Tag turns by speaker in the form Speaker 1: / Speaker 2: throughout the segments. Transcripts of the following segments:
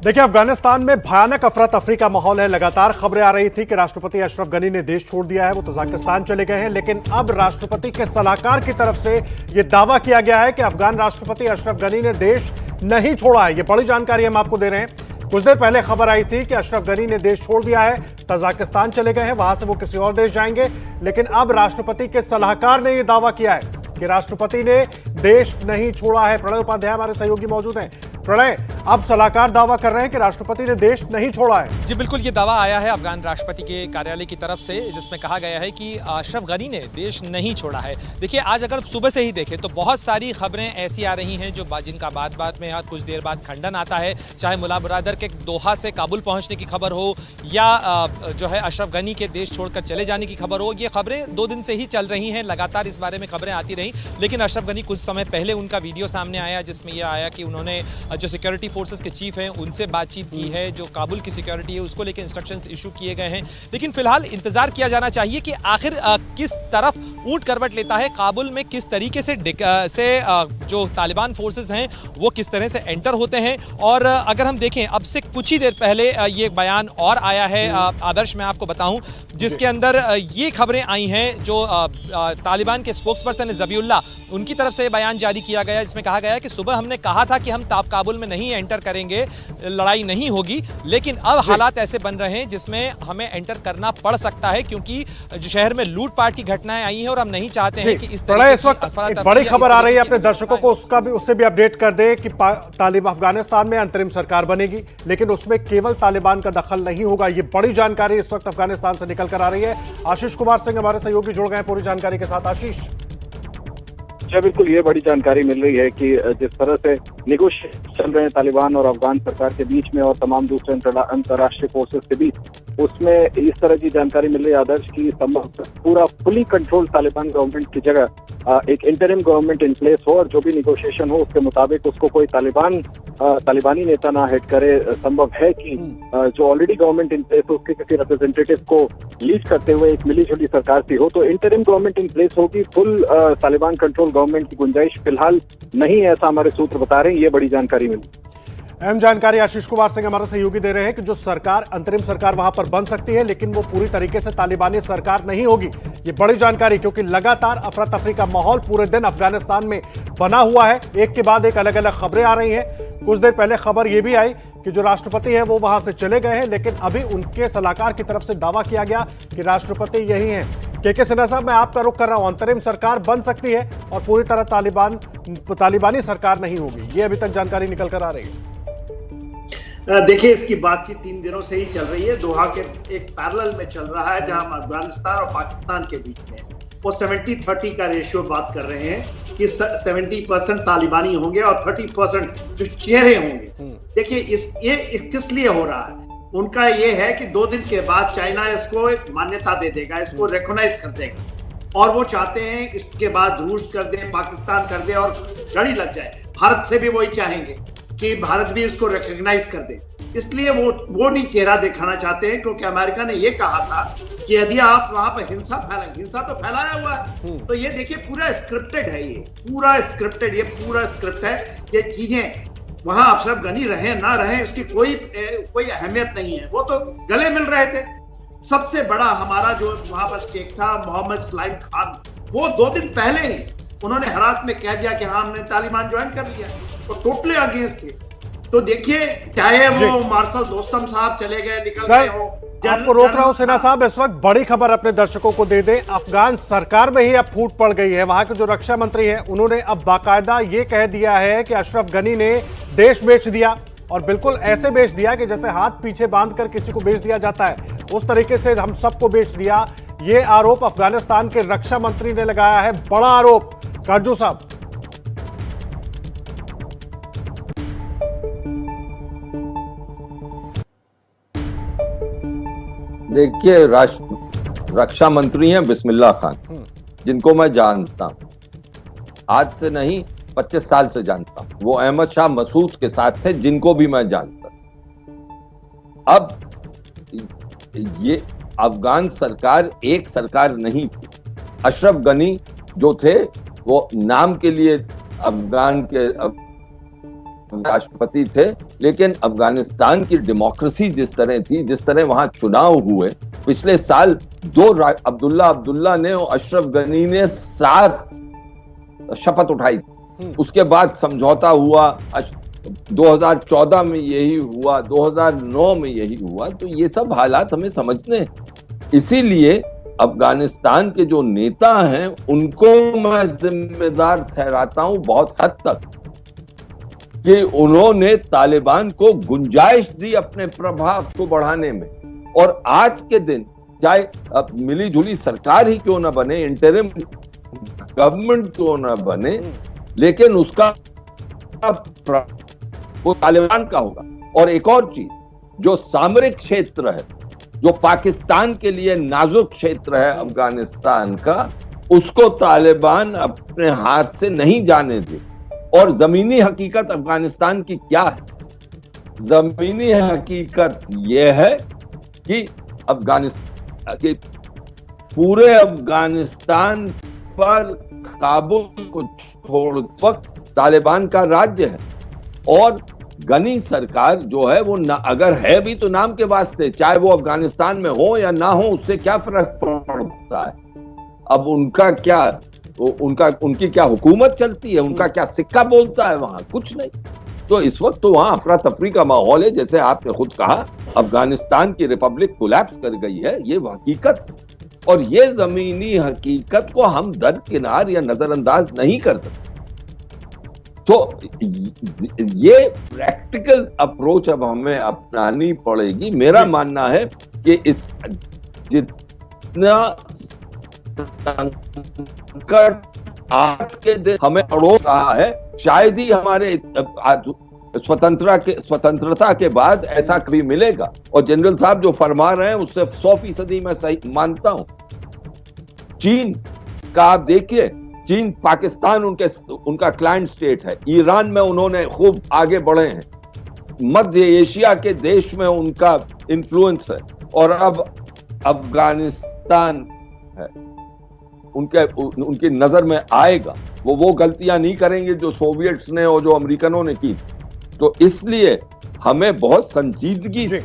Speaker 1: देखिए, अफगानिस्तान में भयानक अफरा तफरी का माहौल है। लगातार खबरें आ रही थी कि राष्ट्रपति अशरफ गनी ने देश छोड़ दिया है, वो तजाकिस्तान चले गए हैं। लेकिन अब राष्ट्रपति के सलाहकार की तरफ से यह दावा किया गया है कि अफगान राष्ट्रपति अशरफ गनी ने देश नहीं छोड़ा है। ये बड़ी जानकारी हम आपको दे रहे हैं। कुछ देर पहले खबर आई थी कि अशरफ गनी ने देश छोड़ दिया है, तजाकिस्तान चले गए हैं, वहां से वो किसी और देश जाएंगे। लेकिन अब राष्ट्रपति के सलाहकार ने यह दावा किया है कि राष्ट्रपति ने देश नहीं छोड़ा है। प्रणय उपाध्याय हमारे सहयोगी मौजूद हैं। प्रणय, अब सलाहकार दावा कर रहे हैं कि राष्ट्रपति ने देश नहीं छोड़ा है।
Speaker 2: जी बिल्कुल, ये दावा आया है अफगान राष्ट्रपति के कार्यालय की तरफ से, जिसमें कहा गया है कि अशरफ गनी ने देश नहीं छोड़ा है। देखिए, आज अगर सुबह से ही देखें तो बहुत सारी खबरें ऐसी आ रही हैं जिनका बात बात में कुछ देर बाद खंडन आता है। चाहे मुल्ला बरादर के दोहा से काबुल पहुंचने की खबर हो या जो है अशरफ गनी के देश छोड़कर चले जाने की खबर हो, ये खबरें 2 दिन से ही चल रही हैं। लगातार इस बारे में खबरें आती रही। लेकिन अशरफ गनी कुछ समय पहले उनका वीडियो सामने आया जिसमें यह आया कि उन्होंने जो सिक्योरिटी फोर्सेस के चीफ हैं उनसे बातचीत की है। जो काबुल की सिक्योरिटी है उसको लेकर इंस्ट्रक्शंस इशू किए गए हैं। लेकिन फिलहाल इंतजार किया जाना चाहिए कि आखिर किस तरफ ऊंट करवट लेता है। काबुल में किस तरीके से जो तालिबान फोर्सेस हैं वो किस तरह से एंटर होते हैं। और अगर हम देखें, अब से कुछ ही देर पहले ये बयान और आया है आदर्श, मैं आपको बताऊं, जिसके अंदर ये खबरें आई हैं जो तालिबान के स्पोक्सपर्सन ज़बीउल्लाह, उनकी तरफ से बयान जारी किया गया, जिसमें कहा गया है कि सुबह हमने कहा था कि हम काबुल में नहीं एंटर करेंगे, लड़ाई नहीं होगी, लेकिन अब हालात ऐसे बन रहे हैं जिसमें हमें एंटर करना पड़ सकता है, क्योंकि जो शहर में लूटपाट की घटनाएं आई हैं और हम नहीं चाहते हैं कि इस तरह
Speaker 1: इस वक्त एक बड़ी खबर आ रही है। अपने दर्शकों को उससे भी अपडेट कर दें कि अफगानिस्तान में अंतरिम सरकार बनेगी, लेकिन उसमें केवल तालिबान का दखल नहीं होगा। ये बड़ी जानकारी इस वक्त अफगानिस्तान से निकल कर आ रही है। आशीष कुमार सिंह हमारे सहयोगी जुड़ गए हैं पूरी जानकारी के साथ। आशीष
Speaker 3: जी बिल्कुल, ये बड़ी जानकारी मिल रही है कि जिस तरह से निगोशिएशन चल रहे हैं तालिबान और अफगान सरकार के बीच में और तमाम दूसरे अंतर्राष्ट्रीय फोर्सेस के बीच, उसमें इस तरह की जानकारी मिल रही है आदर्श की पूरा फुली कंट्रोल तालिबान गवर्नमेंट की जगह एक इंटरिम गवर्नमेंट इन प्लेस हो और जो भी निगोशिएशन हो उसके मुताबिक उसको कोई तालिबानी नेता ना हेड करे। संभव है कि जो ऑलरेडी गवर्नमेंट इन प्लेस हो उसके किसी रिप्रेजेंटेटिव को लीड करते हुए एक मिलीजुली सरकार सी हो, तो इंटरिम गवर्नमेंट इन प्लेस होगी। फुल तालिबान कंट्रोल गवर्नमेंट की गुंजाइश फिलहाल नहीं है, ऐसा हमारे सूत्र बता रहे हैं। ये बड़ी जानकारी मिली।
Speaker 1: अहम जानकारी आशीष कुमार सिंह हमारे सहयोगी दे रहे हैं कि जो सरकार, अंतरिम सरकार वहां पर बन सकती है, लेकिन वो पूरी तरीके से तालिबानी सरकार नहीं होगी। ये बड़ी जानकारी, क्योंकि लगातार अफरा तफरी का माहौल पूरे दिन अफगानिस्तान में बना हुआ है। एक के बाद एक अलग अलग खबरें आ रही हैं। कुछ देर पहले खबर यह भी आई कि जो राष्ट्रपति है वो वहां से चले गए हैं, लेकिन अभी उनके सलाहकार की तरफ से दावा किया गया कि राष्ट्रपति यही हैं। के सिन्हा साहब, मैं आपका रुख कर रहा हूं। अंतरिम सरकार बन सकती है और पूरी तरह तालिबानी सरकार नहीं होगी, ये अभी तक जानकारी निकल कर आ रही है।
Speaker 4: देखिए, इसकी बातचीत 3 दिनों से ही चल रही है। दोहा के एक पैरेलल में चल रहा है जहां अफगानिस्तान और पाकिस्तान के बीच में वो 70-30 का रेशियो बात कर रहे हैं कि 70% तालिबानी होंगे और 30% जो चेहरे होंगे। देखिए, ये किस लिए हो रहा है? उनका ये है कि 2 दिन के बाद चाइना इसको मान्यता दे देगा, इसको रिकॉग्नाइज कर देगा, और वो चाहते हैं इसके बाद रूस कर दे, पाकिस्तान कर दे और जड़ी लग जाए। भारत से भी वही चाहेंगे कि भारत भी इसको रिकॉग्नाइज कर दे। इसलिए वो नहीं चेहरा दिखाना चाहते हैं, क्योंकि अमेरिका ने ये कहा था कि यदि आप वहां पर हिंसा तो फैलाया हुआ है। तो ये देखिए, पूरा स्क्रिप्टेड है, ये पूरा स्क्रिप्ट है। ये चीजें वहां अशरफ गनी रहे ना रहे उसकी कोई अहमियत नहीं है। वो तो गले मिल रहे थे। सबसे बड़ा हमारा जो वहां पर स्टेक था, मोहम्मद सलाम खान, वो 2 दिन पहले ही उन्होंने हरात में कह दिया कि हाँ, हमने तालिबान ज्वाइन कर लिया, तो टोटली अगेंस्ट थे। तो देखिए, चाहे वो मार्शल दोस्तम साहब चले गए, निकल गए हो।
Speaker 1: आपको रोक रहा हूं सिन्हा साहब, इस वक्त बड़ी खबर अपने दर्शकों को दे दें। अफगान सरकार में ही अब फूट पड़ गई है। वहां के जो रक्षा मंत्री हैं उन्होंने अब बाकायदा ये कह दिया है कि अशरफ गनी ने देश बेच दिया, और बिल्कुल ऐसे बेच दिया कि जैसे हाथ पीछे बांधकर किसी को बेच दिया जाता है, उस तरीके से हम सबको बेच दिया। ये आरोप अफगानिस्तान के रक्षा मंत्री ने लगाया है, बड़ा आरोप। काजू साहब,
Speaker 5: देखिए, रक्षा मंत्री हैं बिस्मिल्लाह खान, जिनको मैं जानता हूं, आज से नहीं 25 साल से जानता हूं। वो अहमद शाह मसूद के साथ थे, जिनको भी मैं जानता हूं। अब ये अफगान सरकार एक सरकार नहीं थी। अशरफ गनी जो थे वो नाम के लिए अफगान के राष्ट्रपति थे, लेकिन अफगानिस्तान की डेमोक्रेसी जिस तरह थी, जिस तरह वहां चुनाव हुए, पिछले साल अब्दुल्ला ने और अशरफ गनी ने 7 शपथ उठाई। उसके बाद समझौता हुआ, 2014 में यही हुआ, 2009 में यही हुआ। तो ये सब हालात हमें समझने हैं। इसीलिए अफगानिस्तान के जो नेता हैं उनको मैं जिम्मेदार ठहराता हूं बहुत हद तक, कि उन्होंने तालिबान को गुंजाइश दी अपने प्रभाव को बढ़ाने में। और आज के दिन चाहे मिली जुली सरकार ही क्यों ना बने, इंटरिम गवर्नमेंट क्यों ना बने, लेकिन उसका वो तालिबान का होगा। और एक और चीज, जो सामरिक क्षेत्र है, जो पाकिस्तान के लिए नाजुक क्षेत्र है अफगानिस्तान का, उसको तालिबान अपने हाथ से नहीं जाने दे। और जमीनी हकीकत अफगानिस्तान की क्या है? जमीनी हकीकत यह है कि पूरे अफगानिस्तान पर काबुल को छोड़ वक्त तालिबान का राज्य है। और गनी सरकार जो है वो अगर है भी तो नाम के वास्ते, चाहे वो अफगानिस्तान में हो या ना हो, उससे क्या फर्क पड़ता है? अब उनका क्या, उनकी क्या हुकूमत चलती है, उनका क्या सिक्का बोलता है वहां? कुछ नहीं। तो इस वक्त तो वहां अफरा तफरी का माहौल है। जैसे आपने खुद कहा, अफगानिस्तान की रिपब्लिक कोलैप्स कर गई है, ये हकीकत। और ये जमीनी हकीकत को हम दरकिनार या नजरअंदाज नहीं कर सकते। तो ये प्रैक्टिकल अप्रोच अब हमें अपनानी पड़ेगी। मेरा मानना है कि इस जितना संकट आज के दिन हमें अड़ोस रहा है, शायद ही हमारे स्वतंत्रता के बाद ऐसा कभी मिलेगा। और जनरल साहब जो फरमा रहे हैं उससे 100% मैं सही मानता हूं। चीन का आप देखिए, चीन पाकिस्तान उनका क्लाइंट स्टेट है। ईरान में उन्होंने खूब आगे बढ़े हैं। मध्य एशिया के देश में उनका इन्फ्लुएंस है। और अब अफगानिस्तान है, उनकी नजर में आएगा। वो गलतियां नहीं करेंगे जो सोवियट्स ने और जो अमेरिकनों ने की। तो इसलिए हमें बहुत संजीदगी से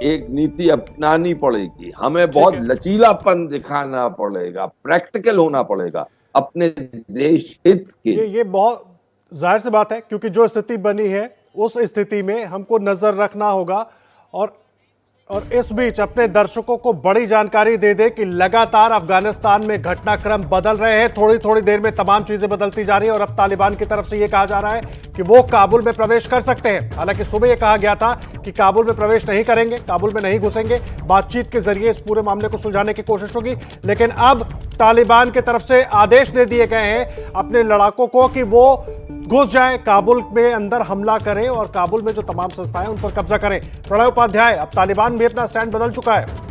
Speaker 5: एक नीति अपनानी पड़ेगी। हमें बहुत लचीलापन दिखाना पड़ेगा, प्रैक्टिकल होना पड़ेगा अपने देश हित के।
Speaker 1: ये बहुत जाहिर सी बात है, क्योंकि जो स्थिति बनी है उस स्थिति में हमको नजर रखना होगा। और इस बीच अपने दर्शकों को बड़ी जानकारी दे दे कि लगातार अफगानिस्तान में घटनाक्रम बदल रहे हैं। थोड़ी थोड़ी देर में तमाम चीजें बदलती जा रही है। और अब तालिबान की तरफ से यह कहा जा रहा है कि वो काबुल में प्रवेश कर सकते हैं। हालांकि सुबह यह कहा गया था कि काबुल में प्रवेश नहीं करेंगे, काबुल में नहीं घुसेंगे, बातचीत के जरिए इस पूरे मामले को सुलझाने की कोशिश होगी। लेकिन अब तालिबान की तरफ से आदेश दे दिए गए हैं अपने लड़ाकों को कि वो घुस जाए, काबुल में अंदर हमला करें और काबुल में जो तमाम संस्थाएं उन पर कब्जा करें। प्रणय उपाध्याय, अब तालिबान भी अपना स्टैंड बदल चुका है।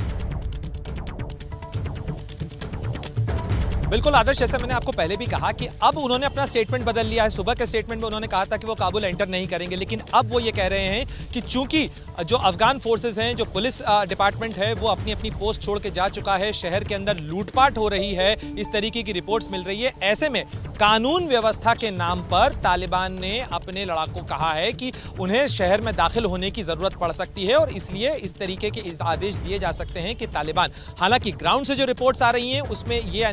Speaker 2: बिल्कुल आदर्श, जैसे मैंने आपको पहले भी कहा कि अब उन्होंने अपना स्टेटमेंट बदल लिया है। सुबह के स्टेटमेंट में उन्होंने कहा था कि वो काबुल एंटर नहीं करेंगे, लेकिन अब वो ये कह रहे हैं कि चूंकि जो अफगान फोर्सेस हैं, जो पुलिस डिपार्टमेंट है, वो अपनी अपनी पोस्ट छोड़ के जा चुका है, शहर के अंदर लूटपाट हो रही है, इस तरीके की रिपोर्ट्स मिल रही है। ऐसे में कानून व्यवस्था के नाम पर तालिबान ने अपने लड़ाकों को कहा है कि उन्हें शहर में दाखिल होने की जरूरत पड़ सकती है और इसलिए इस तरीके के आदेश दिए जा सकते हैं कि तालिबान, हालांकि ग्राउंड से जो रिपोर्ट्स आ रही हैं उसमें ये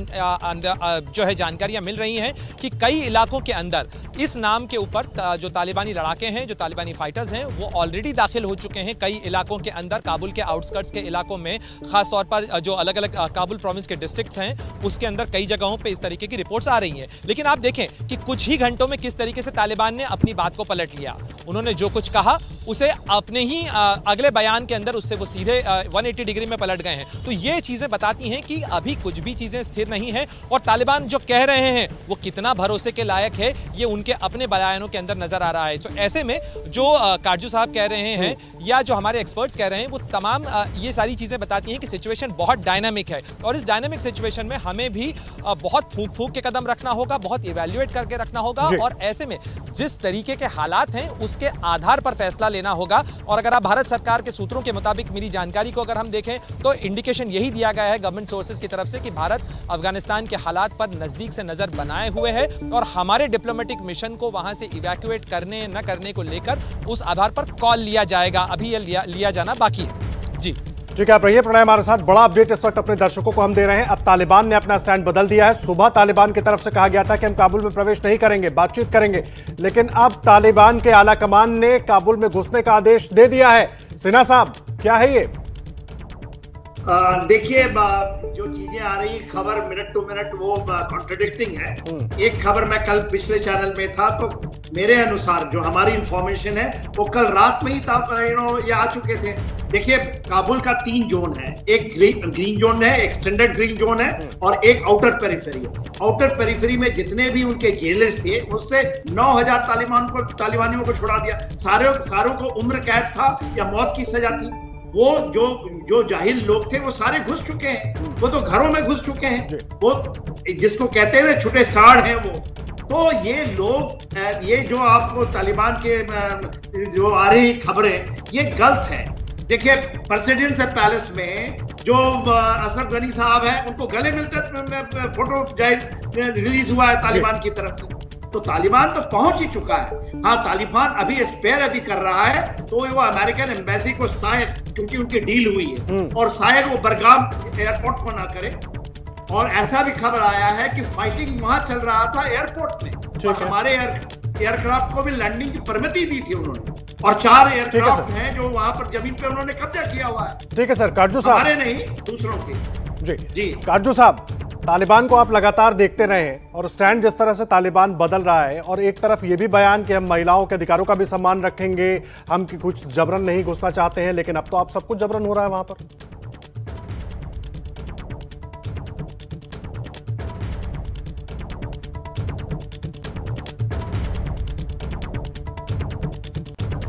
Speaker 2: जो है जानकारियां मिल रही हैं कि कई इलाकों के अंदर इस नाम के ऊपर जो तालिबानी लड़ाके हैं, जो तालिबानी फाइटर्स हैं, वो ऑलरेडी दाखिल हो चुके हैं कई इलाकों के अंदर। काबुल के आउटस्कर्ट्स के इलाकों में, खासतौर पर जो अलग अलग काबुल प्रोविंस के डिस्ट्रिक्ट्स हैं, उसके अंदर कई जगहों पे इस तरीके की रिपोर्ट्स आ रही हैं। लेकिन आप देखें कि कुछ ही घंटों में किस तरीके से तालिबान ने अपनी बात को पलट लिया। उन्होंने जो कुछ कहा उसे अपने ही अगले बयान के अंदर उससे वो सीधे 180 डिग्री में पलट गए हैं। तो ये चीजें बताती हैं कि अभी कुछ भी चीजें स्थिर नहीं है और तालिबान जो कह रहे हैं वो कितना भरोसे के लायक है, ये उनके अपने बयानों के अंदर नजर आ रहा है। तो ऐसे में जो काटजू साहब कह रहे हैं या जो हमारे एक्सपर्ट्स कह रहे हैं, वो तमाम ये सारी चीजें बताती हैं कि सिचुएशन बहुत डायनामिक है और इस डायनामिक सिचुएशन में हमें भी बहुत फूंक फूंक के कदम रखना होगा, बहुत इवैल्यूएट करके रखना होगा और ऐसे में जिस तरीके के हालात हैं उसके आधार पर फैसला लेना होगा। और अगर आप भारत सरकार के सूत्रों के मुताबिक मिली जानकारी को अगर हम देखें तो इंडिकेशन यही दिया गया है गवर्नमेंट सोर्सेज की तरफ से कि भारत अफगानिस्तान अफगान के हालात पर नजदीक से नजर बनाए हुए है और हमारे डिप्लोमेटिक मिशन को वहां से इवैक्यूएट करने न करने को लेकर उस आधार पर कॉल लिया जाएगा। अभी यह लिया जाना बाकी है। जी
Speaker 1: ठीक है, आप रहिए प्रणय हमारे साथ। बड़ा अपडेट इस वक्त अपने दर्शकों को हम दे रहे हैं। अब तालिबान ने अपना स्टैंड बदल दिया है। सुबह तालिबान की तरफ से कहा गया था कि हम काबुल में प्रवेश नहीं करेंगे, बातचीत करेंगे, लेकिन अब तालिबान के आला कमान ने काबुल में घुसने का आदेश दे दिया है। सिन्हा साहब, क्या है ये?
Speaker 4: देखिए, जो चीजें आ रही खबर मिनट टू मिनट वो कॉन्ट्रडिक्टिंग है। एक खबर मैं कल पिछले चैनल में था, तो मेरे अनुसार जो हमारी इंफॉर्मेशन है वो कल रात में ही ये आ चुके थे। देखिए, काबुल का 3 जोन है, एक ग्रीन जोन है, एक्सटेंडेड ग्रीन जोन है और एक आउटर पेरिफेरी है। आउटर पेरिफेरी में जितने भी उनके जेलर्स थे उससे 9000 तालिबानियों को छुड़ा दिया। सारों को उम्र कैद था या मौत की सजा थी। वो जो जाहिल लोग थे वो सारे घुस चुके हैं, वो तो घरों में घुस चुके हैं। वो जिसको कहते हैं छुटे साड़ हैं वो। तो ये लोग, ये जो आपको तालिबान के जो आ रही खबरें, ये गलत है। देखिए, प्रेसिडेंस पैलेस में जो अशरफ गनी साहब हैं उनको गले मिलते फोटो रिलीज हुआ है तालिबान की तरफ से। तो तालिबान तो पहुंच ही चुका है। हाँ, तालिबान अभी स्पेयर यदि कर रहा है तो वो अमेरिकन एम्बेसी को शायद, क्योंकि उनकी डील हुई है, और शायद वो बरगाम एयरपोर्ट को ना करे। और ऐसा भी खबर आया है कि फाइटिंग वहां चल रहा था एयरपोर्ट में, और हमारे एयरक्राफ्ट को भी लैंडिंग की परमिटी दी थी उन्होंने। और 4 एयरक्राफ्ट हैं जो वहां पर जमीन पे उन्होंने कब्जा किया हुआ है।
Speaker 1: ठीक है सर, काटजू साहब।
Speaker 4: हमारे नहीं, दूसरों के।
Speaker 1: जी काटजू साहब, तालिबान को आप लगातार देखते रहे हैं और स्टैंड जिस तरह से तालिबान बदल रहा है, और एक तरफ ये भी बयान कि हम महिलाओं के अधिकारों का भी सम्मान रखेंगे, हम कुछ जबरन नहीं घुसना चाहते हैं, लेकिन अब तो आप सब कुछ जबरन हो रहा है वहां पर।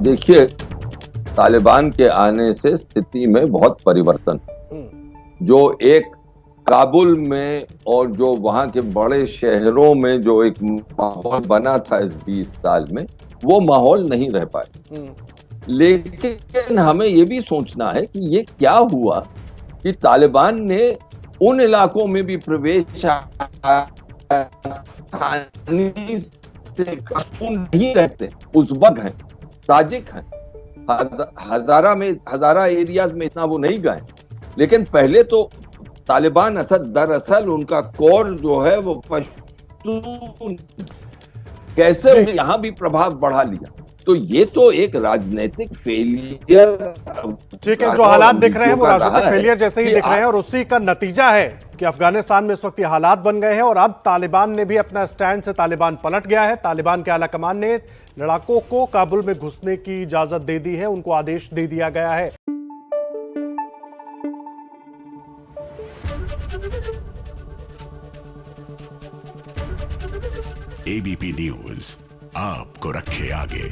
Speaker 5: देखिए, तालिबान के आने से स्थिति में बहुत परिवर्तन, जो एक काबुल में और जो वहां के बड़े शहरों में जो एक माहौल बना था इस 20 साल में, वो माहौल नहीं रह पाए। लेकिन हमें ये भी सोचना है कि ये क्या हुआ कि तालिबान ने उन इलाकों में भी प्रवेश नहीं रहते, उज़्बक हैं, ताजिक हैं, हजारा एरियाज में इतना वो नहीं गए। लेकिन पहले तो तालिबान दरअसल उनका कोर जो है वो पश्तून, कैसे यहाँ भी प्रभाव बढ़ा लिया। तो ये तो एक राजनीतिक फेलियर,
Speaker 1: ठीक है, जो हालात दिख रहे हैं वो राजनीतिक फेलियर जैसे ही दिख रहे हैं, और उसी का नतीजा है कि अफगानिस्तान में इस वक्त ये हालात बन गए हैं। और अब तालिबान ने भी अपना स्टैंड से तालिबान पलट गया है। तालिबान के आला कमान ने लड़ाकों को काबुल में घुसने की इजाजत दे दी है, उनको आदेश दे दिया गया है।
Speaker 6: एबीपी न्यूज आपको रखे आगे।